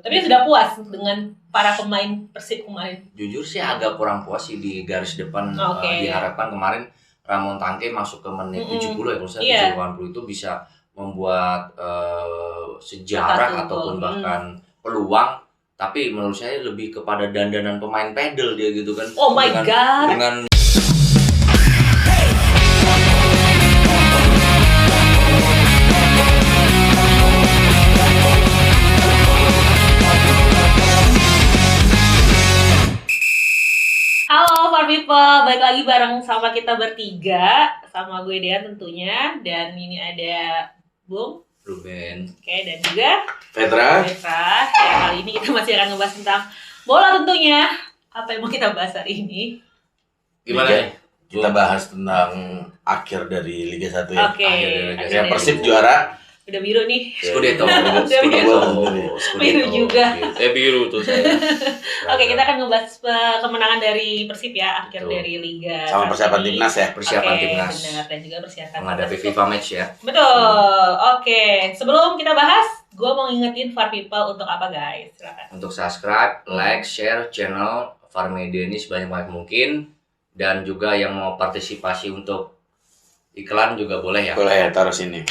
Tapi sudah puas dengan para pemain Persib kemarin? Jujur sih agak kurang puas sih di garis depan. Oke. Diharapkan kemarin Ramon Tangke masuk ke menit 70 ya, kalau saya Iya. 70 itu bisa membuat sejarah ataupun bahkan peluang. Tapi menurut saya lebih kepada dandanan pemain pedal dia gitu kan. Oh my God. Dengan Halo Far People, balik lagi bareng sama kita bertiga, sama gue Dean tentunya, dan ini ada Bung, Ruben, oke, dan juga Petra. Ya, kali ini kita masih akan ngebahas tentang bola tentunya. Apa yang mau kita bahas hari ini? gimana nih? Kita bahas tentang akhir dari Liga 1 ya. Oke, Akhirnya Persib juara. Udah biru nih. Scudetto. Biru juga. Biru tuh saya. Oke, kita akan ngebahas kemenangan dari Persib ya, akhir Betul. dari Liga. Sama persiapan timnas ya. Persiapan Oke, timnas. Benar, dan juga persiapan Menghadapi timnas. FIFA match ya. Betul. Oke, sebelum kita bahas, gue mau ngingetin Far People untuk apa guys? Silakan. Untuk subscribe, like, share channel Far Media ini sebanyak mungkin, dan juga yang mau partisipasi untuk iklan juga boleh ya. Boleh ya, taruh sini.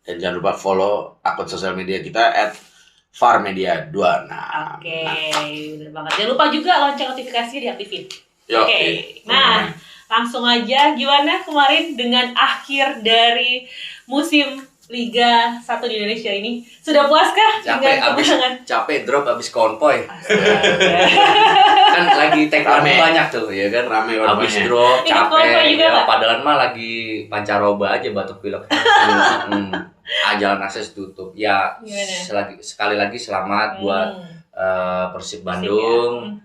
Dan jangan lupa follow akun sosial media kita @farmedia2. Nah, Oke, bener banget. Jangan lupa juga lonceng notifikasi diaktifin. Yo, Oke, nah langsung aja gimana kemarin dengan akhir dari musim Liga 1 di Indonesia ini? Sudah puaskah dengan kemenangan? Capek drop abis konvoy. Astaga. Kan lagi take Rame. banyak tuh ya kan. Rame Abis orangnya. drop Ikut konvoy capek juga, ya, Pak? padahal mah lagi pancaroba aja batuk pilek. Jalan akses tutup. Ya Gimana? sekali lagi selamat buat Persib Bandung.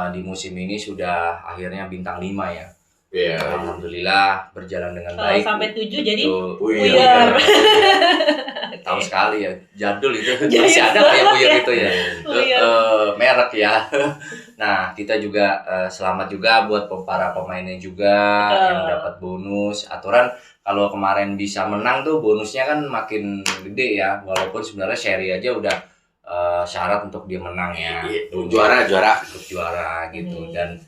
Di musim ini sudah akhirnya bintang 5 ya. Iya. Alhamdulillah berjalan dengan Kalau baik. sampai 7 jadi Tuh, Puyer. tahu sekali ya, jadul itu. Jadul Masih ada kayak Puyer ya. itu ya. Puyer. Merek ya. Nah, kita juga selamat juga buat para pemainnya juga. Betul. Yang dapat bonus. Aturan kalau kemarin bisa menang tuh bonusnya kan makin gede ya. Walaupun sebenarnya seri aja udah syarat untuk dia menang ya. Juara. Untuk juara gitu. Dan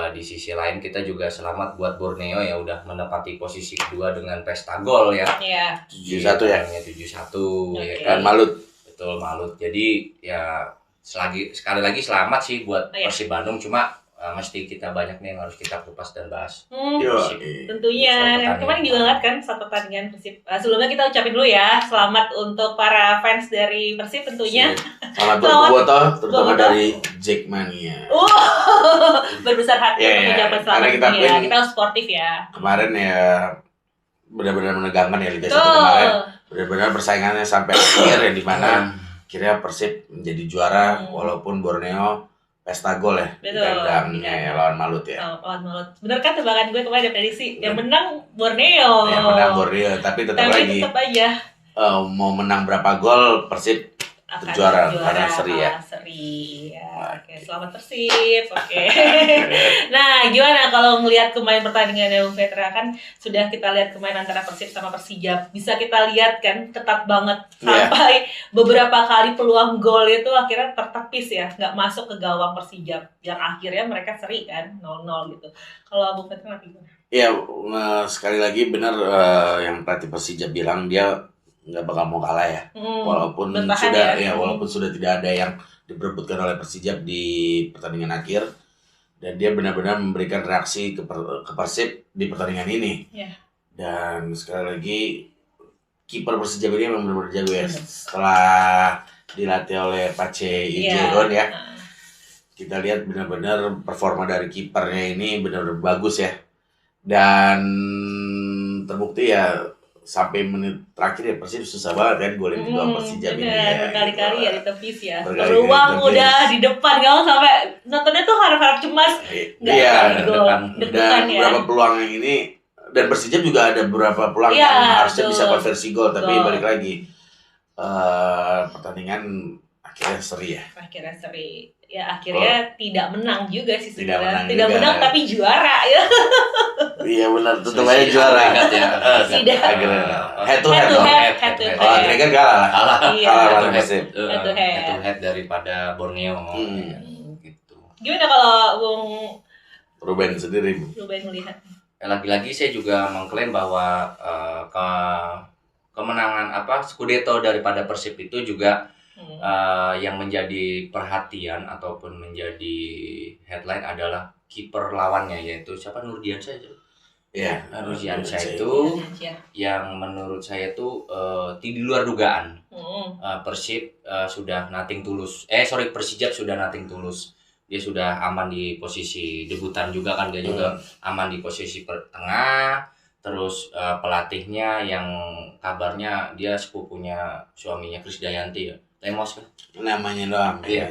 di sisi lain kita juga selamat buat Borneo ya, udah menempati posisi kedua dengan pesta gol ya. Iya. 7-1 ya. 7-1 ya Oke. kan. Dan Malut. Betul, Malut. Jadi ya sekali lagi selamat sih buat Iya. Persib Bandung, cuma mesti kita banyak nih yang harus kita kupas dan bahas. Yo. Tentunya, Soal dan pertandingan. kemarin juga ngeliat kan saat pertandingan Persib. Sebelumnya kita ucapin dulu ya, selamat untuk para fans dari Persib tentunya. Selamat buat Selamat. Boboto, terutama Boboto. dari Jackmania. Berbesar hati Iya, untuk mengucapkan selamat karena kita ya. akuin- Kita harus sportif ya. Kemarin ya benar-benar menegangkan ya Liga 1 Betul. kemarin. Benar-benar persaingannya sampai akhir ya, di mana akhirnya Persib menjadi juara walaupun Borneo pesta gol ya di Betul. kandangnya ya lawan Malut ya. Lawan Malut. Bener kan tebakan gue kemarin ada prediksi yang menang Borneo. Yang menang Borneo, tapi tetap Tapi lagi tetap aja mau menang berapa gol Persib akan juara karena seri ya. kalah seri ya. Oke, selamat Persib. Oke. Nah, gimana kalau ngelihat kemarin pertandingannya Bung Petra, kan sudah kita lihat kemarin antara Persib sama Persija. Bisa kita lihat kan ketat banget Iya. sampai beberapa kali peluang gol itu akhirnya tertepis ya, nggak masuk ke gawang Persija. Yang akhirnya mereka seri kan 0-0 gitu. Kalau Bung Petra gimana? Iya, sekali lagi benar yang pelatih Persija bilang, dia nggak bakal mau kalah ya. Walaupun bertahan sudah ya. walaupun sudah tidak ada yang diperebutkan oleh Persija di pertandingan akhir, dan dia benar-benar memberikan reaksi ke Persib di pertandingan ini. Iya. Dan sekali lagi kiper Persija ini memang benar-benar jago ya. Setelah dilatih oleh Pace Ijeron ya, kita lihat benar-benar performa dari kipernya ini benar-benar bagus ya. Dan terbukti ya, sampai menit terakhir ya Persib susah banget kan golin di gawang Persija ini bener, ya. berkali-kali ya ditepis ya. Berkali-kali Peluang ditepis. udah di depan gawang sampai nontonnya tuh harap-harap cemas. Nggak Iya, ada gol. depan. Deg-degan dan ya. beberapa peluang yang ini, dan Persija juga ada beberapa peluang Iya, yang harusnya betul. bisa konversi gol, tapi Betul. balik lagi pertandingan Akhirnya seri ya. Akhirnya seri. Ya akhirnya tidak menang juga sih sebenarnya. Tidak Menang juga. tapi juara ya. Iya benar, tetap aja juara. Tidak. Akhirnya head to Head head to dong. head, head to Oh, head. agregat kalah. Kalah. Iya. Kalah Head to lawan head. Persib. Head to head. Head to head daripada Borneo. Gitu. Gimana kalau Bung Ruben sendiri. Ruben melihat? Lagi-lagi saya juga mengklaim bahwa kemenangan Scudetto daripada Persib itu juga yang menjadi perhatian ataupun menjadi headline adalah kiper lawannya, yaitu siapa, Nurdiansyah. Iya, Nurdiansyah itu yang menurut saya itu di luar dugaan. Persib sudah nothing tulus. Persijap sudah nothing tulus. Dia sudah aman di posisi debutan juga kan, dia juga aman di posisi tengah. Terus pelatihnya yang kabarnya dia sepupunya suaminya Krisdayanti ya. Lemos kan? Namanya doang. Iya.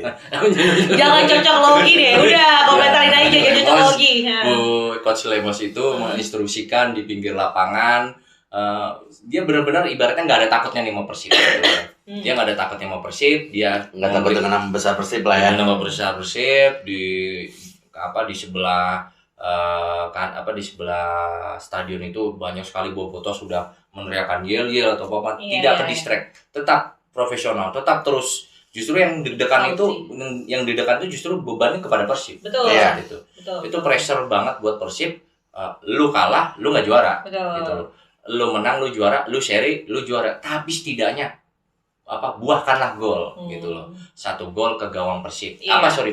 Jangan cocok logi deh, udah komentarin aja jangan cocok logi. Bu Coach Lemos itu menginstruksikan di pinggir lapangan. Dia benar-benar ibaratnya nggak ada takutnya nih mau Persib. Dia nggak ada takutnya mau Persib. Dia nggak takut dengan nama besar Persib lah ya. Nama besar Persib di sebelah di sebelah stadion itu banyak sekali bobotoh sudah meneriakan yel-yel atau apa, tidak ke distract, tetap profesional, tetap terus. Justru yang deg-degan itu justru bebannya kepada Persib. Betul. Ya, itu pressure banget buat Persib. Lu kalah, lu nggak juara. Betul. Gitu. Lu menang, lu juara. Lu seri, lu juara. Tapi setidaknya buahkanlah gol gitu loh. 1 gol ke gawang Persib.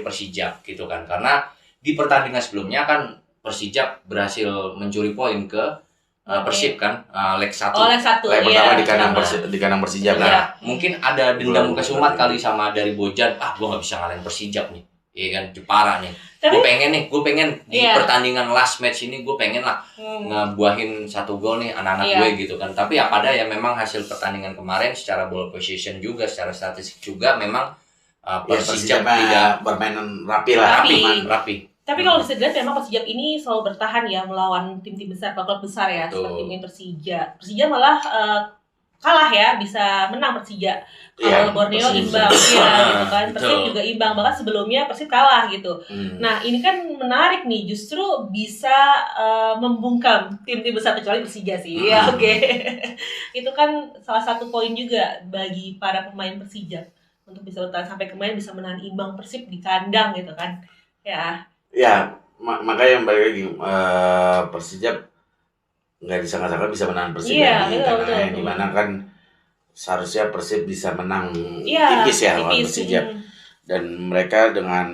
Persijap gitu kan. Karena di pertandingan sebelumnya kan Persijap berhasil mencuri poin ke Persib kan, leg 1. Leg 1. Leg pertama di kandang Persijap lah. Mungkin ada dendam kesumat kali sama dari Bojan. Gua nggak bisa ngalahin Persijap nih. Iya kan, Jepara nih. Gue pengen di pertandingan last match ini gue pengen lah ngebuahin 1 gol nih anak-anak gue gitu kan. Tapi memang hasil pertandingan kemarin secara ball position juga, secara statistik juga memang Persijap tidak bermain rapi lah. Rapi. Tapi kalau bisa dilihat memang Persijap ini selalu bertahan ya melawan tim-tim besar, klub besar ya, seperti mungkin Persija. Persija malah kalah ya, bisa menang Persija. Kalau Borneo imbang gitu kan. Persib juga imbang, bahkan sebelumnya Persib kalah gitu. Nah, ini kan menarik nih, justru bisa membungkam tim-tim besar kecuali Persija sih. Ya, oke. Itu kan salah satu poin juga bagi para pemain Persija untuk bisa bertahan sampai kemarin bisa menahan imbang Persib di kandang gitu kan. Ya, makanya balik lagi Persijap nggak disangka-sangka bisa menahan Persib karena di mana kan seharusnya Persib bisa menang tipis ya lawan Persijap. Dan mereka dengan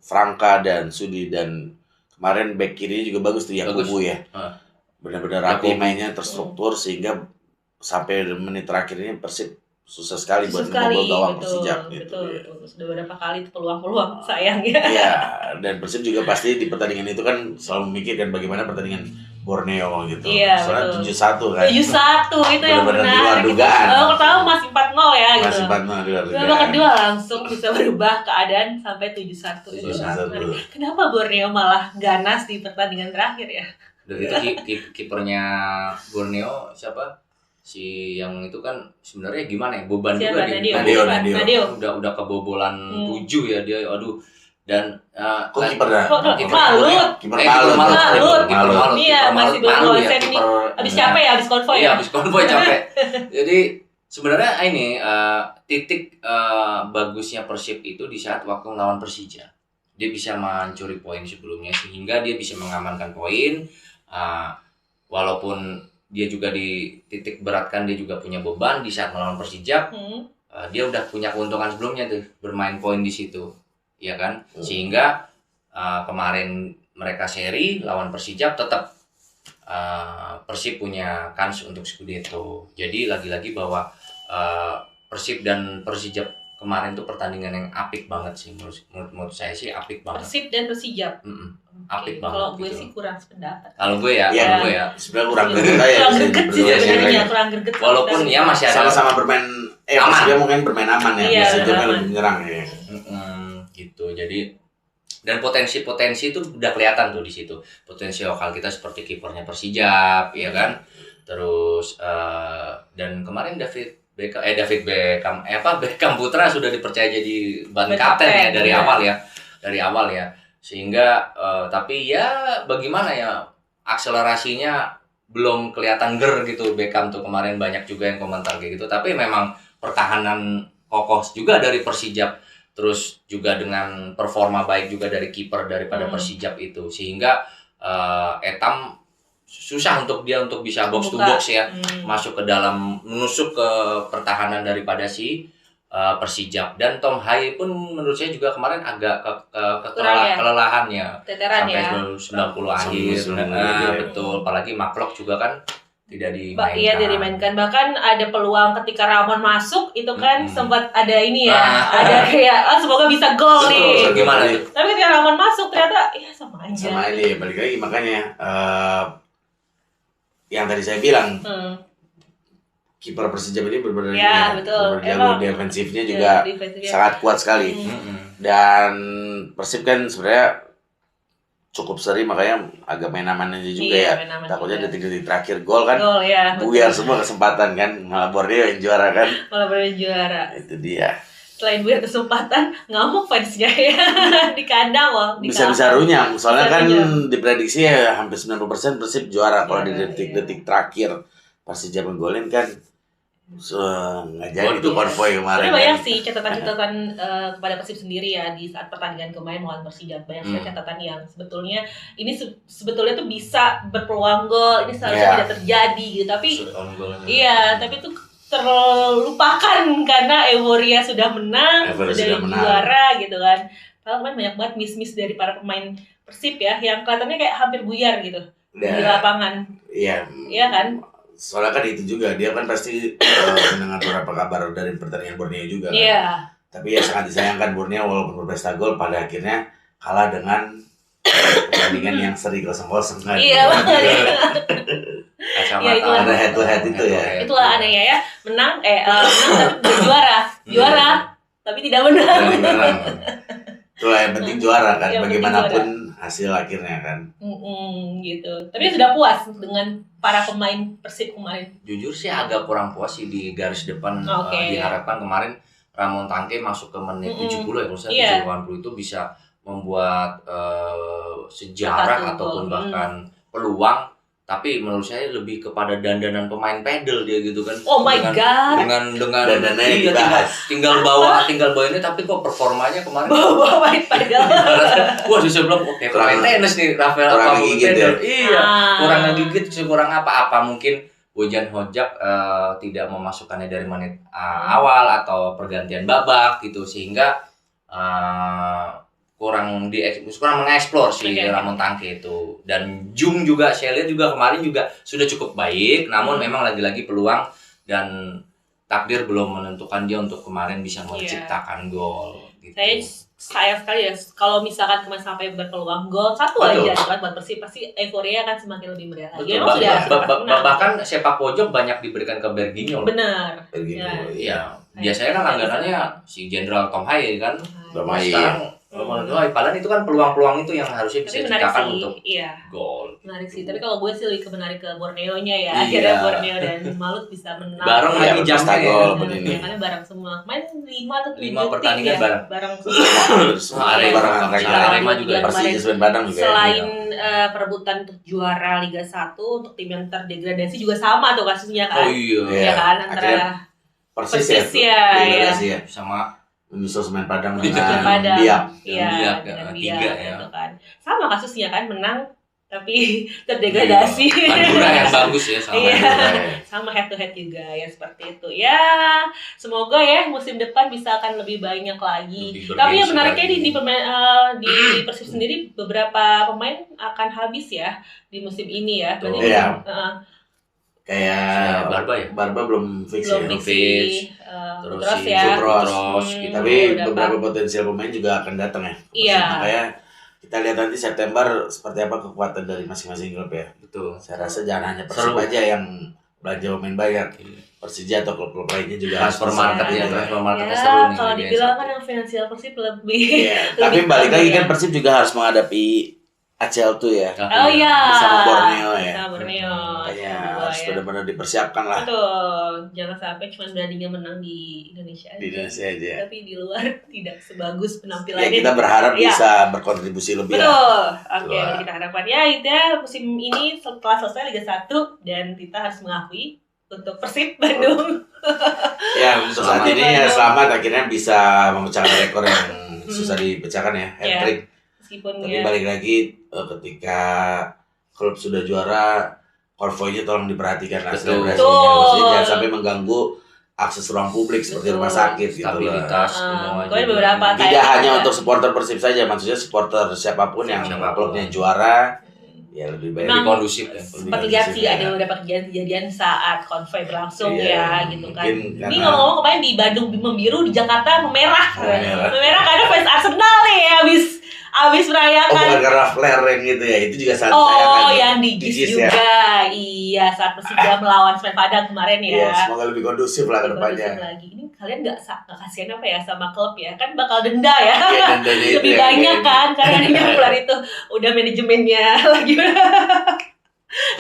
Franka dan Sudi dan kemarin back kiri juga bagus tuh Yakubu ya. Benar-benar rapi mainnya, terstruktur sehingga sampai menit terakhir ini Persib susah sekali buat membobol gawang Persijap gitu. Betul. Sudah beberapa kali peluang-peluang sayang ya. Iya, dan Persib juga pasti di pertandingan itu kan selalu memikirkan bagaimana pertandingan Borneo gitu. Iya, soalnya 7-1 kan. 7-1 itu yang benar-benar menarik. di luar dugaan. Babak pertama masih 4-0 ya gitu. Masih 4-0 di luar dugaan. Babak kedua langsung bisa berubah keadaan sampai 7-1. Kenapa Borneo malah ganas di pertandingan terakhir ya? Dan itu kipernya Borneo siapa? Si yang itu kan sebenarnya gimana ya, beban juga Nadio. Udah kebobolan 7 ya dia, aduh. Dan kiper dah. Kiper Malut. Iya, masih belum konsen nih. Habis capek ya, habis konvoy. Iya, habis konvoy capek. Jadi sebenarnya ini titik bagusnya Persib itu di saat waktu melawan Persija. Dia bisa mencuri poin sebelumnya sehingga dia bisa mengamankan poin, walaupun dia juga di titik beratkan, dia juga punya beban di saat melawan Persijap. Dia udah punya keuntungan sebelumnya tuh bermain poin di situ, ya kan? Sehingga kemarin mereka seri lawan Persijap, tetap Persib punya kans untuk Scudetto. Jadi lagi-lagi bahwa Persib dan Persijap kemarin tuh pertandingan yang apik banget sih, menurut saya sih apik banget. Persib dan Persijap. Apik banget. Kalau gue gitu. sih kurang sependapat. Kalau gue ya, sebenarnya kurang greget aja. Kurang greget. Walaupun ya masih ada sama-sama bermain aman. Dia mungkin bermain aman ya. Persijap lebih menyerang ya. Gitu. Jadi dan potensi-potensi itu udah kelihatan tuh di situ. Potensi lokal kita seperti kipernya Persijap, ya kan? Terus dan kemarin David Beckham Beckham Putra sudah dipercaya jadi ban kapten ya dari awal ya sehingga tapi ya bagaimana ya akselerasinya belum kelihatan gitu Beckham tuh kemarin banyak juga yang komentar kayak gitu tapi memang pertahanan kokoh juga dari Persijap terus juga dengan performa baik juga dari kiper daripada Persijap itu sehingga Etam susah untuk bisa box to box ya masuk ke dalam menusuk ke pertahanan daripada si Persijap dan Tom Hai pun menurut saya juga kemarin agak kelelahan ya sampai 90 akhir betul apalagi Maklok juga kan tidak dimainkan. Iya dimainkan bahkan ada peluang ketika Ramon masuk itu kan sempat ada ini ya ada kayak semoga bisa gol nih gimana tuh tapi ketika Ramon masuk ternyata ya sama aja balik lagi makanya yang tadi saya bilang kiper Persijap ini benar-benar jago defensifnya juga sangat kuat sekali dan Persib kan sebenarnya cukup seri makanya agak main aman aja juga takutnya detik-detik terakhir gol kan buyar semua kesempatan kan malah Borneo yang juara kan itu dia selain buyar kesempatan ngamuk fansnya ya di kandang loh bisa runyam soalnya kan diprediksi ya hampir 90% Persib juara kalau di detik-detik terakhir Persijap menggolin kan nggak jadi tuh konvoy kemarin. Tapi banyak sih catatan-catatan kepada Persib sendiri ya di saat pertandingan kemarin melawan Persijap banyak sekali catatan yang sebetulnya ini sebetulnya tuh bisa berpeluang gol ini seharusnya tidak terjadi gitu tapi tapi itu terlupakan karena euforia sudah menang sudah juara gitu kan. Kalau kemarin banyak banget miss dari para pemain Persib ya yang kelihatannya kayak hampir buyar gitu di lapangan. Iya kan? Soalnya kan itu juga dia kan pasti mendengar beberapa kabar dari pertandingan Borneo juga kan. Tapi ya sangat disayangkan Borneo walaupun berpesta gol pada akhirnya kalah dengan pertandingan yang seri 0-0 kan. Iya banget. Ada head to head itu ya. Itulah anehnya ya. Menang tapi juara tapi tidak menang. Itulah yang penting juara kan bagaimanapun hasil akhirnya kan. Gitu. Tapi sudah puas dengan para pemain Persib kemarin. Jujur sih agak kurang puas sih di garis depan. Diharapkan kemarin Ramon Tangke masuk ke menit 70 ya menurut saya 70 itu bisa membuat sejarah ataupun bahkan peluang tapi menurut saya lebih kepada dandanan pemain pedal dia gitu kan. Oh my god. Dengan dandanannya tinggal bawa ini tapi kok performanya kemarin bawa main pedal. Wah, saya bilang oke pemain tenis nih Rafael apa pedal. Iya, kurang ngegigit kurang apa mungkin Bojan Hojak tidak memasukkannya dari menit awal atau pergantian babak gitu sehingga kurang mengeksplor si Ramon Tangke itu dan Jung juga saya lihat juga kemarin juga sudah cukup baik namun memang lagi-lagi peluang dan takdir belum menentukan dia untuk kemarin bisa menciptakan gol gitu. Sayang sekali ya kalau misalkan kemarin sampai berpeluang gol satu aja kan buat Persib pasti euforia akan semakin lebih meriah lagi. Bahkan sepak pojok banyak diberikan ke Berginho. Benar. Iya. Biasanya kan anggarannya si Jenderal Tom Hai kan. Sekarang padahal itu kan peluang-peluang itu yang harusnya bisa diciptakan untuk gol. Menarik sih, tapi kalau gue sih lebih menarik ke Borneo-nya ya. Akhirnya Borneo dan Malut bisa menang. Bareng lagi jamnya gol ya. Karena bareng semua. Main 5 atau 7 pertandingan ya. Bareng semua. Arema juga Persija Padang juga. Selain perebutan untuk juara Liga 1 untuk tim yang terdegradasi juga sama tuh kasusnya kan. Oh iya. Ya kan antara Persis ya. Sama menyusul Semen Padang dengan Biak. Iya, dengan Biak gitu kan. Sama kasusnya kan menang tapi terdegradasi. Madura yang bagus ya sama head to head juga ya seperti itu. Ya, semoga ya musim depan bisa akan lebih banyak lagi. Tapi yang menariknya di Persib sendiri beberapa pemain akan habis ya di musim ini ya. Berarti kayak Barba belum fix terus gitu. Tapi beberapa potensial pemain juga akan datang ya. Iya. Makanya kita lihat nanti September seperti apa kekuatan dari masing-masing klub ya. Betul. Saya rasa jangan hanya Persib aja yang belanja pemain banyak. Persija atau klub-klub lainnya juga transfer marketnya seru nih. Kalau dibilang kan yang finansial Persib lebih. Tapi balik lagi kan Persib juga harus menghadapi ACL tuh ya. Oh iya. Bersama Borneo ya. Bersama Borneo. Makanya Dua harus ya. benar-benar dipersiapkan lah. Betul. Jangan sampai cuma beraninya menang di Indonesia aja. Di Indonesia aja. Tapi di luar tidak sebagus Ya penampilannya. kita berharap Iya. bisa berkontribusi lebih lah. Betul. Oke, Betul. kita harapkan ya itu ya musim ini setelah selesai Liga 1 dan kita harus mengakui untuk Persib Bandung. Ya untuk saat Selamat ini ya Bandung. selamat akhirnya bisa memecahkan rekor yang susah dipecahkan ya, hat-trick. Meskipun Tapi ya balik lagi ketika klub sudah juara, konvoynya tolong diperhatikan lah Betul. selebrasinya. Betul. Maksudnya jangan sampai mengganggu akses ruang publik seperti Betul. rumah sakit gitu loh. Stabilitas semua pokoknya beberapa Tidak kayak hanya juga. untuk supporter Persib saja, maksudnya supporter siapapun yang Siapapun. klubnya juara, ya lebih baik. lebih kondusif ya. sempat lihat sih ada beberapa kejadian saat konvoy berlangsung Iya, ya gitu kan. mungkin Ini karena- ngomong-ngomong kemarin di Bandung membiru, di Jakarta memerah. Memerah. Memerah karena fans Arsenal nih habis Oh merayakan. bukan karena flare yang gitu ya, itu juga saat Oh, yang di di GIS GIS ya. juga. Iya, saat Persija melawan Semen Padang kemarin ya. Iya, semoga lebih kondusif lah ke Lebih kondusif depannya. lagi. Ini kalian nggak kasihan apa ya sama klub ya? Kan bakal denda ya. Iya, dendanya itu Lebih ya, banyak kayak kan karena yang keluar itu udah manajemennya lagi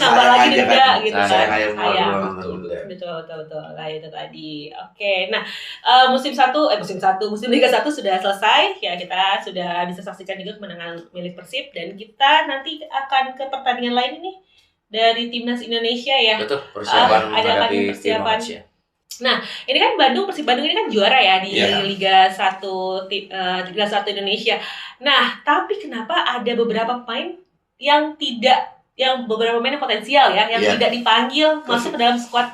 nambah Sayang lagi aja denda kan. gitu Sayang kan. aja mau Sayang. nonton denda. Betul. Nah, itu tadi. Oke. Nah, musim Liga 1 sudah selesai. Ya, kita sudah bisa saksikan juga kemenangan milik Persib dan kita nanti akan ke pertandingan lain ini dari Timnas Indonesia ya. Betul, persiapan ada kan menghadapi persiapan. Tim ya. Ini kan Persib Bandung ini kan juara ya di Iya. Liga 1 Liga 1 Indonesia. Nah, tapi kenapa ada beberapa pemain yang beberapa pemain yang potensial ya, yang Iya. tidak dipanggil masuk ke dalam skuad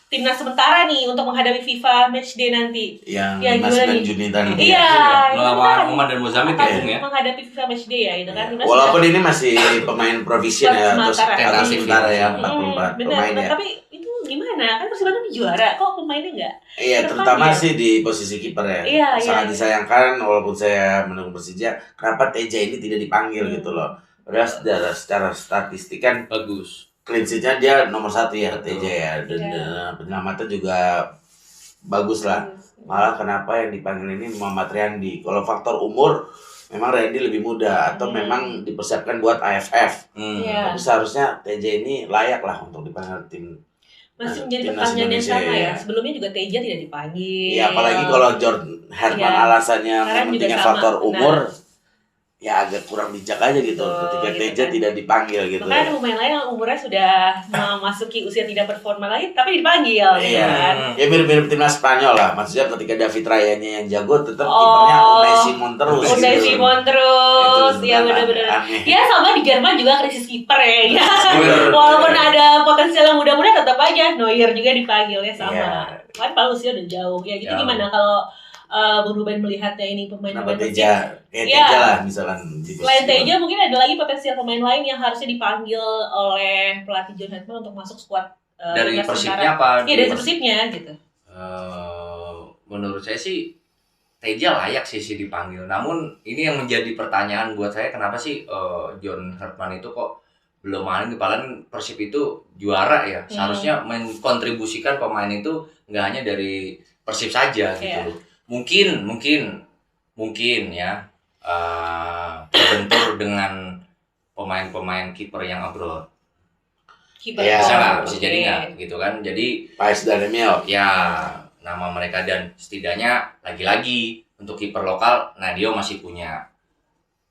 timnas sementara nih untuk menghadapi FIFA Matchday nanti. Yang Ya, Mas gimana dan nih? Juni tadi. Iya, itu Melawan kan Oman dan Mozambik akan ya, Bung ya. menghadapi FIFA Matchday ya, itu kan. Timnas Walaupun sudah- ini masih pemain provision ya, terus Sementara. Tentatif sementara ya, Hmm, 44 benar, pemain benar. ya. Tapi itu gimana? Kan Persib Bandung juara, kok pemainnya enggak? Iya, terutama sih di posisi kiper ya. Iya, Sangat iya. disayangkan walaupun saya mendukung Persija, kenapa Teja ini tidak dipanggil gitu loh. Padahal secara statistik kan Bagus. clean sheet-nya dia nomor 1 ya, Betul. Teja ya. Dan Iya. penyelamatan juga bagus lah. Malah kenapa yang dipanggil ini Muhammad Riyandi? Kalau faktor umur, memang Riyandi lebih muda atau memang dipersiapkan buat AFF. Iya. Tapi seharusnya TJ ini layak lah untuk dipanggil tim. Masih menjadi Timnas pertanyaan yang Indonesia, sama ya. ya. Sebelumnya juga Teja tidak dipanggil. Ya apalagi kalau Jordan Herman Iya. alasannya Sekarang juga mementingkan sama, faktor benar. umur, ya agak kurang bijak aja gitu. Betul, Ketika gitu Teja kan. tidak dipanggil gitu. Makanya ada pemain lain yang umurnya sudah memasuki usia tidak performa lagi, tapi dipanggil, gitu Iya. kan. Ya mirip-mirip timnas Spanyol lah. Maksudnya ketika David Rayanya yang jago, tetap Oh. kipernya Unai Simon terus. Unai gitu. Simon terus, Itu ya benar benar-benar. aneh. Ya sama di Jerman juga krisis kiper ya. Bener. Walaupun ada potensial yang muda-muda, tetap aja Neuer juga dipanggil ya sama. Iya. Kan paling usia udah jauh ya. Gitu Jauh. gimana kalau Bung Ruben melihatnya ini pemain-pemain Kenapa Persib? Teja? Kayak Iya. Teja lah misalkan. di Selain posisi Teja mungkin ada lagi potensial pemain lain yang harusnya dipanggil oleh pelatih John Herdman untuk masuk skuad Dari timnas Persibnya sementara. apa? Iya dari Persibnya gitu. Menurut saya sih Teja layak sih dipanggil. Namun ini yang menjadi pertanyaan buat saya, kenapa sih John Herdman itu kok belum main? Padahal Persib itu juara ya. Seharusnya mengkontribusikan pemain itu nggak hanya dari Persib saja gitu. Iya. Mungkin ya terbentur dengan pemain-pemain kiper yang abroad. Kiper. Iya. Bisa nggak? Bisa Oke. jadi nggak gitu kan? Jadi Pais dan Emil. ya nama mereka, dan setidaknya lagi-lagi untuk kiper lokal Nadio masih punya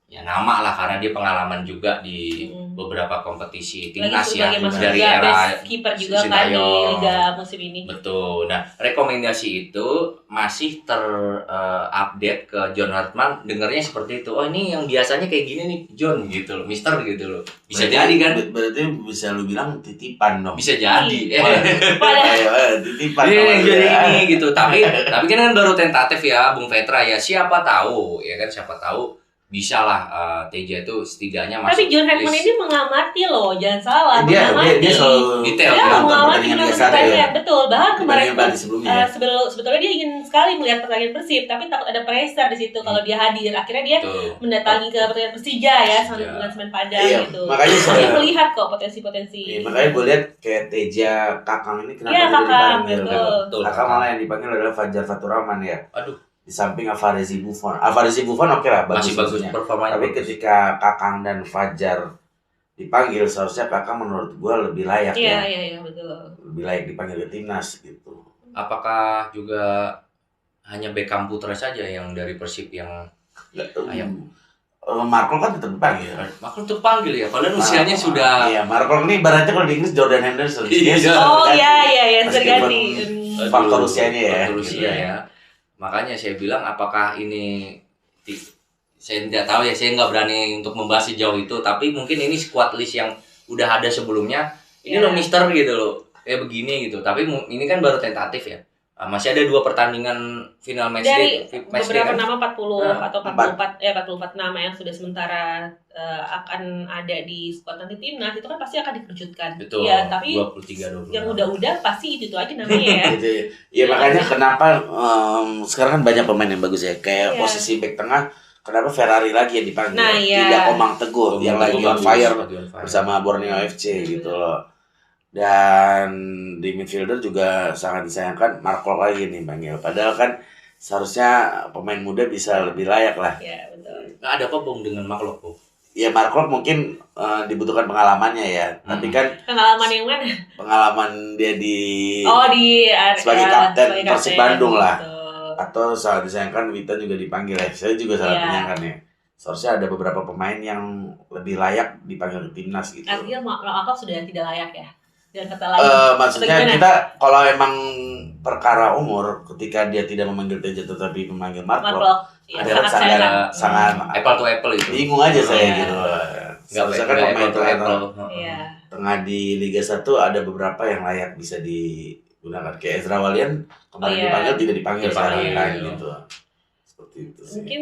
ya nama lah, karena dia pengalaman juga di beberapa kompetisi timnas Lagi ya sebagai masuk dari juga era best keeper juga kan di Sintayong. Liga musim ini. Betul. Nah, rekomendasi itu masih terupdate ke John Hartman, dengarnya seperti itu. Oh, ini yang biasanya kayak gini nih John gitu loh, Mister gitu loh. Bisa jadi kan? Berarti bisa lu bilang titipan dong. Bisa jadi. Padahal Titipan. Iya, yang namanya. jadi ini gitu. Tapi kan baru tentatif ya, Bung Petra ya. Siapa tahu ya kan, siapa tahu bisa lah Teja itu setidaknya masuk. tapi John Herdman list. ini mengamati loh, jangan salah, Dia mengamati. selalu Detail. Dia Nonton mengamati pertandingan nonton Liga satu pertandingan, ya. betul. Bahkan kemarin Dibandingin pun pelatih sebelumnya. sebetulnya dia ingin sekali melihat pertandingan Persib, tapi takut ada pressure di situ kalau dia hadir. Akhirnya dia Tuh. mendatangi ke pertandingan Persija ya, sama Persija. dengan Semen Padang Iya, gitu. makanya Dia saya- melihat kok potensi-potensi. Iya, makanya gue lihat kayak Teja Kakang ini kenapa Iya, dia Kakang, dipanggil betul. Betul. Kakang malah yang dipanggil adalah Fajar Faturrahman ya. Aduh. di samping Alvarez Buffon. Alvarez Buffon oke lah, Masih bagus maksudnya. performanya. Tapi ketika Kakang dan Fajar dipanggil, seharusnya Kakang menurut gua lebih layak ya. Iya, betul. Lebih layak dipanggil ke timnas gitu. Apakah juga hanya Beckham Putra saja yang dari Persib yang ayam? Marco kan tetap dipanggil. Marco terpanggil ya, padahal usianya sudah. Iya, Marco ini ibaratnya kalau di Inggris Jordan Henderson. Iya. Oh iya, terganti. Faktor usianya ya. Faktor usia ya. Makanya saya bilang apakah ini saya tidak tahu ya, saya nggak berani untuk membahas sejauh itu, tapi mungkin ini squad list yang udah ada sebelumnya. Ini loh mister gitu loh, kayak begini gitu. Tapi ini kan baru tentatif ya. Masih ada 2 pertandingan final match dari day. Beberapa nama 40 atau 44 nama yang sudah sementara akan ada di squad nanti timnas itu kan pasti akan dikerucutkan. Betul. Ya, tapi 23 yang udah pasti itu aja namanya ya. Gitu. Ya makanya kenapa sekarang kan banyak pemain yang bagus ya. Kayak posisi back tengah, kenapa Ferrari lagi yang dipanggil? Nah, Tidak Omang Teguh yang lagi on fire bersama Borneo FC gitu loh. Dan di midfielder juga sangat disayangkan Marco lagi nih panggil. Padahal kan seharusnya pemain muda bisa lebih layak lah. Iya, betul. Nah, ada apa Bung dengan Marco, Bung? Ya Marco mungkin dibutuhkan pengalamannya ya. Tapi kan pengalaman yang mana? Pengalaman dia di sebagai kapten Persib Bandung lah. Betul. Atau sangat disayangkan Witan juga dipanggil ya. Saya juga sangat menyayangkan ya. Seharusnya ada beberapa pemain yang lebih layak dipanggil ke timnas gitu. Artinya Marco sudah tidak layak ya? Dan kata lain, maksudnya kita kalau emang perkara umur, ketika dia tidak memanggil Teja tetapi memanggil Marco, ya, sangat apple to apple itu. Bingung aja saya gitu. Seharusnya kan pemain Iya. tengah di Liga 1 ada beberapa yang layak bisa digunakan. Kayak Ezra Walian kemarin dipanggil tidak dipanggil sekarang kan gitu. Itu sih. Mungkin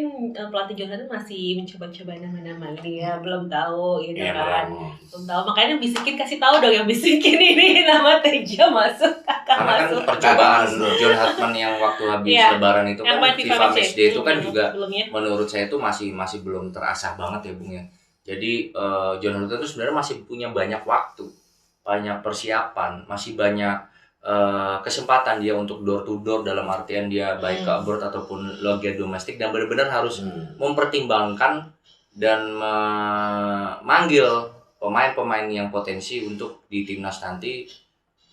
pelatih Jonathan masih mencoba-coba nama-nama ini ya, belum tahu gitu kan. Belum tahu, makanya kasih tahu dong yang bisikin ini nama Teja masuk, Kakak masuk. Karena kan percobaan John Hartman yang waktu habis lebaran itu kan FIFA Matchday itu kan juga menurut saya itu masih belum terasah banget ya Bung ya. Jadi John Hartman itu sebenarnya masih punya banyak waktu, banyak persiapan, masih banyak kesempatan dia untuk door to door dalam artian dia baik ke abroad ataupun logia domestik, dan benar-benar harus mempertimbangkan dan memanggil pemain-pemain yang potensi untuk di timnas nanti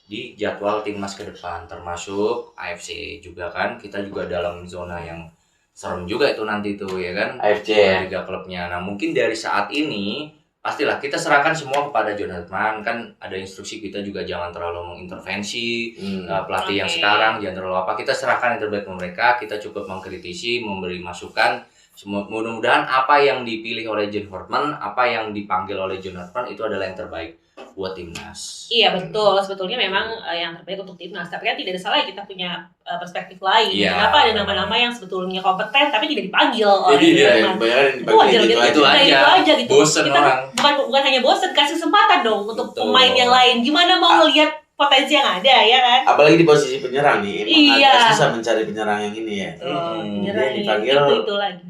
di jadwal timnas ke depan, termasuk AFC juga kan. Kita juga dalam zona yang serem juga itu nanti tuh ya kan, AFC Liga klubnya. Nah mungkin dari saat ini pastilah kita serahkan semua kepada John Hartman, kan ada instruksi kita juga jangan terlalu mengintervensi pelatih yang sekarang, jangan terlalu apa, kita serahkan yang terbaik ke mereka, kita cukup mengkritisi, memberi masukan. Mudah-mudahan apa yang dipilih oleh John Hartman, apa yang dipanggil oleh John Hartman itu adalah yang terbaik buat timnas. Iya betul, sebetulnya memang yang terbaik untuk timnas. Tapi kan tidak ada salah kita punya perspektif lain. Kenapa ada nama-nama yang sebetulnya kompeten tapi tidak dipanggil oleh itu aja gitu. Bosen kita orang. bukan hanya bosen, kasih kesempatan dong untuk pemain yang lain. Gimana mau melihat potensi yang ada ya kan? Apalagi di posisi penyerang nih, emang agak susah mencari penyerang yang ini ya. Penyerang dipanggil itu lagi.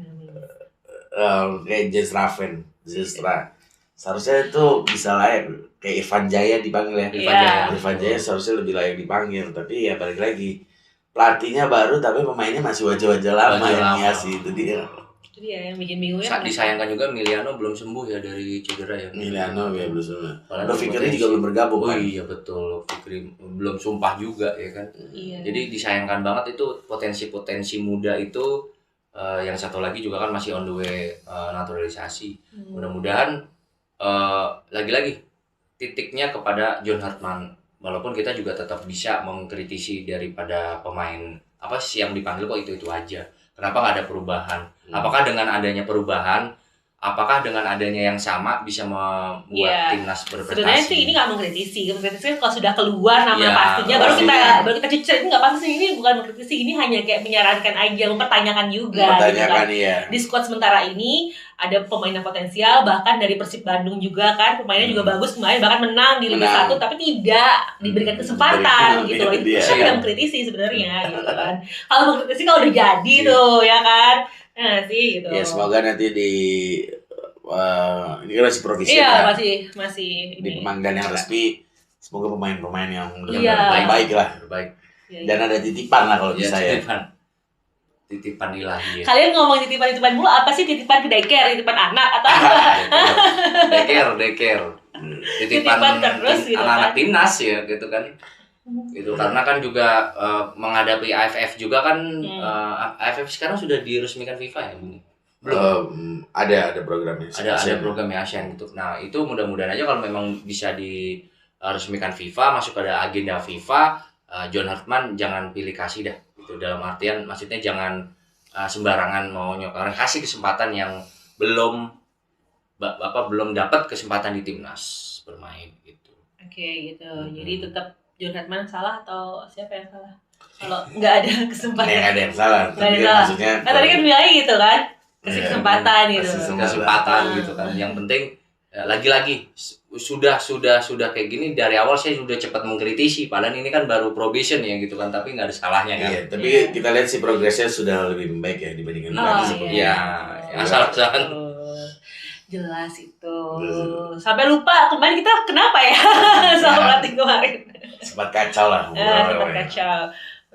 Kayak Zestra. Seharusnya itu bisa layak, kayak Irfan Jaya dipanggil ya. Irfan Jaya seharusnya lebih layak dipanggil, tapi ya balik lagi pelatihnya baru tapi pemainnya masih wajah-wajah lama yang hiasi itu dia. Itu dia yang bikin bingung ya. Disayangkan juga Miliano belum sembuh ya dari cedera ya. Miliano ya belum sembuh. Lo Fikri juga belum bergabung kan? Oh iya betul, Fikri belum sumpah juga ya kan. Iya. Jadi disayangkan banget itu potensi-potensi muda itu. Yang satu lagi juga kan masih on the way naturalisasi. Mudah-mudahan lagi-lagi titiknya kepada John Hartman, walaupun kita juga tetap bisa mengkritisi daripada pemain apa sih yang dipanggil kok itu aja, kenapa nggak ada perubahan, apakah dengan adanya perubahan, apakah dengan adanya yang sama bisa membuat timnas berprestasi? Sebenarnya sih ini nggak mengkritisi kalau sudah keluar nama pastinya baru kita cuci. Ini nggak pasti, ini bukan mengkritisi, ini hanya kayak menyarankan aja, mempertanyakan juga. Di squad sementara ini ada pemain yang potensial, bahkan dari Persib Bandung juga kan, pemainnya juga bagus kemarin, bahkan menang di Liga 1 tapi tidak diberikan kesempatan gitu loh. Itu yang mengkritisi sebenarnya gitu kan. Kalau mengkritisi kalau udah jadi tuh ya kan. Nah sih gitu. Ya semoga nanti di ini kan masih provisional. Iya masih di pemanggilan yang resmi. Semoga pemain-pemain yang baik lah. Terbaik. Dan ada titipan lah kalau bisa ya. titipan ilahi ya. Kalian ngomong titipan mulu, apa sih titipan ke daycare, titipan anak atau apa? Deker. Titipan terus gitu anak-anak kan. timnas ya gitu kan. Itu karena kan juga menghadapi AFF juga kan AFF sekarang sudah diresmikan FIFA ya Bung? Belum. Ada programnya. Ada programnya ASEAN gitu. Nah, itu mudah-mudahan aja kalau memang bisa diresmikan FIFA, masuk ke agenda FIFA, John Hartman jangan pilih kasih dah. Itu dalam artian maksudnya jangan sembarangan mau nyokarin, kasih kesempatan yang belum dapat kesempatan di timnas bermain gitu. Oke, gitu. Jadi tetap John Hartman salah atau siapa yang salah? Kalau nggak ada kesempatan. Nggak ada yang salah. Nggak ada Tapi yang salah. maksudnya Kan tadi kan bilangnya gitu kan, kasih Iya, kesempatan gitu. kasih Kesempatan gitu kan. Yang penting lagi-lagi sudah kayak gini dari awal saya sudah cepat mengkritisi, padahal ini kan baru probation ya gitu kan, tapi nggak ada salahnya kan. Iya, tapi Iya. kita lihat sih progresnya sudah lebih baik ya dibandingkan Oh, lagi iya. sebelumnya. Asal-asalan. Jelas itu. Betul. Sampai lupa kemarin kita kenapa ya sama pelatih kemarin. Sempat kacau lah. Sempat kacau.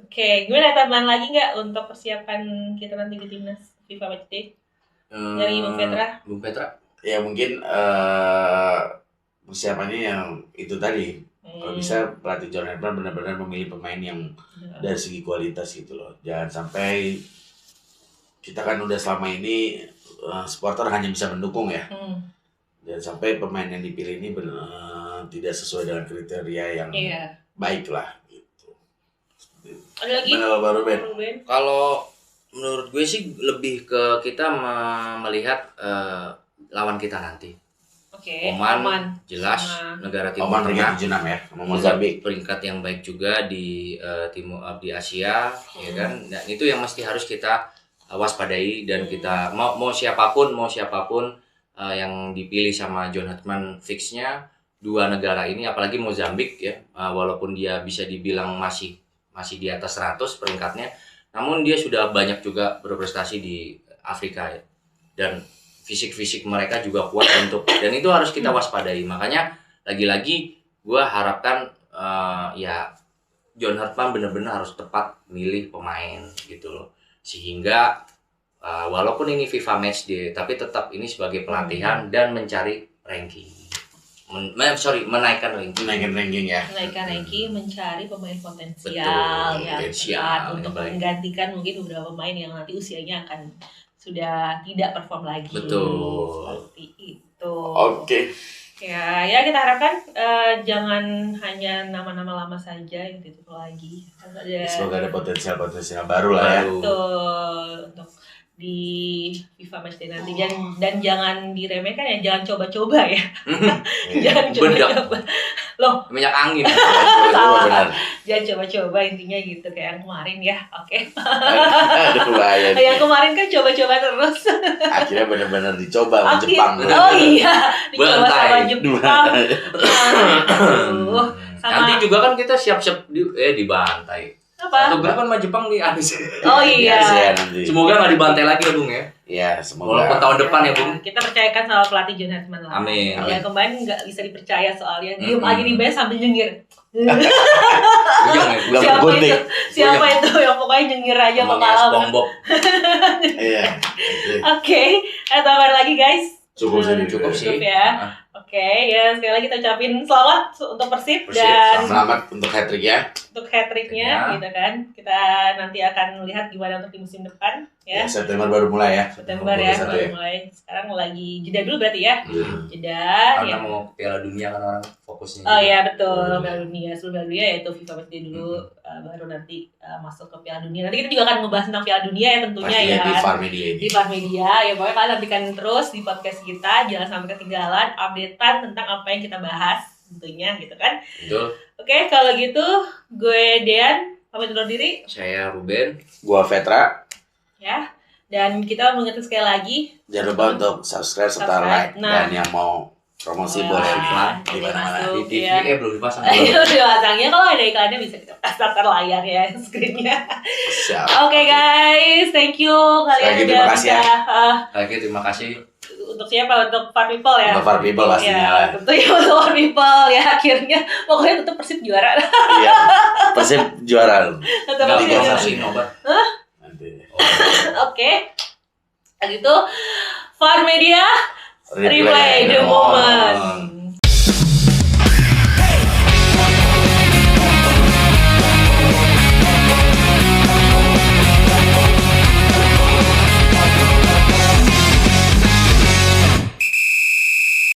Oke, gimana tambahan lagi nggak untuk persiapan kita nanti di timnas FIFA Matchday? Dari Bung Petra? Bung Petra. Ya mungkin persiapannya yang itu tadi. Kalau bisa pelatih John Hartman benar-benar memilih pemain yang dari segi kualitas gitu loh. Jangan sampai kita kan udah selama ini supporter hanya bisa mendukung ya. Jangan sampai pemain yang dipilih ini tidak sesuai dengan kriteria yang baik lah gitu. Ada lagi? Mana baru Ben? Kalau menurut gue sih lebih ke kita melihat lawan kita nanti. Oke. Oman jelas sama negara Timur Oman Tengah. peringkat 76 ya, sama Mozambik. Peringkat yang baik juga di di Asia, ya kan. Dan itu yang mesti harus kita waspadai dan kita mau siapapun yang dipilih sama John Hartman fixnya dua negara ini, apalagi Mozambik ya, walaupun dia bisa dibilang masih di atas 100 peringkatnya, namun dia sudah banyak juga berprestasi di Afrika ya. Dan fisik mereka juga kuat dan itu harus kita waspadai. Makanya lagi-lagi gue harapkan ya John Hartman benar-benar harus tepat milih pemain gitu loh, sehingga walaupun ini FIFA Matchday tapi tetap ini sebagai pelatihan dan mencari ranking, menaikkan ranking ya. Menaikkan ranking, mencari pemain potensial Betul, yang potensial, kuat untuk yang baik. menggantikan mungkin beberapa pemain yang nanti usianya akan sudah tidak perform lagi. Betul. Seperti itu. Oke. Ya kita harapkan jangan hanya nama-nama lama saja yang ditutup lagi. Semoga ada potensial baru lah ya. Betul, untuk di FIFA Matchday nanti dan jangan diremehkan ya, jangan coba-coba ya. Jangan coba-coba. Loh, minyak angin. Benar. Jangan coba-coba intinya gitu kayak yang kemarin ya. Oke. Aduh bahaya. Yang kemarin kan coba-coba terus. Akhirnya benar-benar dicoba sama Jepang. Oh iya, dicoba Bantai. sama Jepang. Aduh, sama Nanti juga kan kita siap-siap dibantai. apa? Satu grup kan sama Jepang di Asia. Oh iya. Nanti. Semoga nggak dibantai lagi ya Bung ya. Ya, semoga. Walaupun tahun depan ya Bung. Kita percayakan sama pelatih John Hartman lah. Amin. Yang kemarin nggak bisa dipercaya soalnya diem aja di bench sambil nyengir. Bujang ya. Belum Siapa gunting. itu? Siapa itu yang pokoknya nyengir aja Ngomongnya pengalaman. SpongeBob. Iya. Oke, tambah lagi guys. Cukup sih. Cukup sih. Cukup ya. Oke, ya sekali lagi kita ucapin selamat untuk Persib Persib, dan Selamat untuk hat-trick ya. untuk hat-tricknya Ya. gitu kan. Kita nanti akan lihat gimana untuk di musim depan ya. Ya, September baru mulai ya. September ya, 21 baru mulai. Sekarang lagi jeda dulu berarti ya. Jeda Karena ya. mau Piala Dunia kan orang fokusnya. Oh iya betul, Piala Piala Dunia. Sebelum Piala Dunia yaitu FIFA Matchday dulu, baru nanti masuk ke Piala Dunia. Nanti kita juga akan ngebahas tentang Piala Dunia ya tentunya Pastinya ya di kan. Far Media ini. Di Far Media, ya pokoknya kalian nantikan terus di podcast kita, jangan sampai ketinggalan updatean tentang apa yang kita bahas tentunya gitu kan. Betul. Oke, kalau gitu gue Dean pamit undur diri Saya Ruben. Gua Vetra. ya. Dan kita mengingatkan sekali lagi Jangan lupa untuk subscribe serta Subscribe. like. Nah. Dan yang mau promosi Wah, boleh iklan di boleh mana-mana. masuk. Di TV Iya. belum dipasang. ayo dipasangnya, kalau ada iklannya bisa kita pasang layar ya screennya. Siap. Oke guys, thank you kalian Sekali lagi udah terima kasih ya. Oke, terima kasih. Untuk siapa? Untuk Far People ya. Untuk Far People pastinya Ya, lah. tentunya untuk Far People ya, akhirnya pokoknya tetap Persib juara. Iya. Persib juara. Tetap Enggak Persib juara. promosi obat. Nanti. Oke. Gitu. Far Media Replay the moment.